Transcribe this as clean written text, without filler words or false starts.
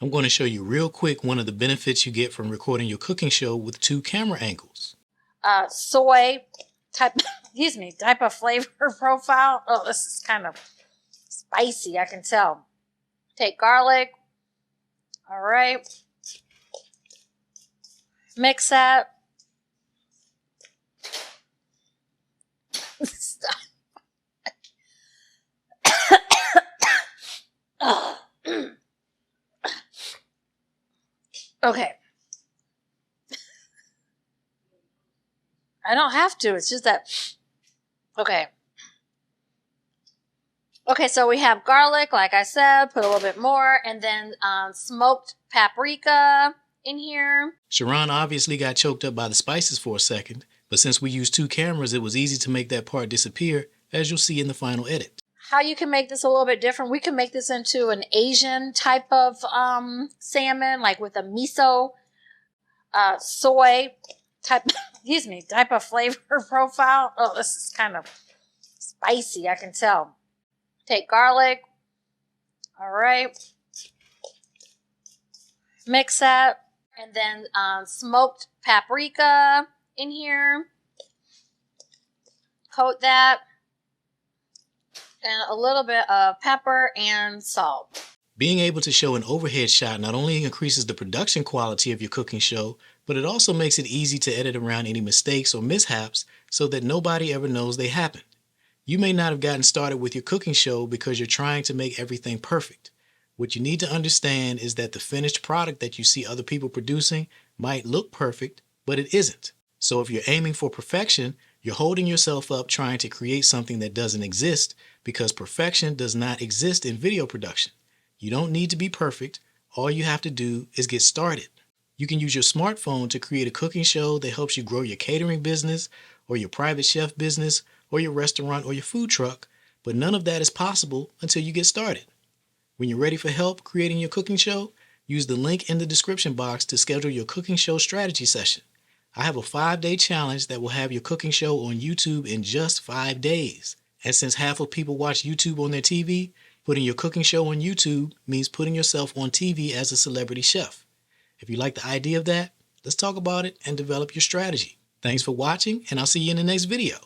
I'm going to show you real quick one of the benefits you get from recording your cooking show with 2 camera angles. Soy type, type of flavor profile. Oh, this is kind of spicy, I can tell. Take garlic. All right. Mix that. Stop. Okay. I don't have to. It's just that. Okay. Okay, so we have garlic, like I said, put a little bit more, and then smoked paprika in here. Sharon obviously got choked up by the spices for a second, but since we used 2 cameras, it was easy to make that part disappear, as you'll see in the final edit. How you can make this a little bit different, we can make this into an Asian type of salmon, like with a miso, soy type, type of flavor profile. Oh, this is kind of spicy, I can tell. Take garlic. All right. Mix that. And then smoked paprika in here. Coat that. And a little bit of pepper and salt. Being able to show an overhead shot not only increases the production quality of your cooking show, but it also makes it easy to edit around any mistakes or mishaps so that nobody ever knows they happened. You may not have gotten started with your cooking show because you're trying to make everything perfect. What you need to understand is that the finished product that you see other people producing might look perfect, but it isn't. So if you're aiming for perfection, you're holding yourself up trying to create something that doesn't exist, because perfection does not exist in video production. You don't need to be perfect. All you have to do is get started. You can use your smartphone to create a cooking show that helps you grow your catering business or your private chef business or your restaurant or your food truck, but none of that is possible until you get started. When you're ready for help creating your cooking show, use the link in the description box to schedule your cooking show strategy session. I have a 5-day challenge that will have your cooking show on YouTube in just 5 days. And since half of people watch YouTube on their TV, putting your cooking show on YouTube means putting yourself on TV as a celebrity chef. If you like the idea of that, let's talk about it and develop your strategy. Thanks for watching, and I'll see you in the next video.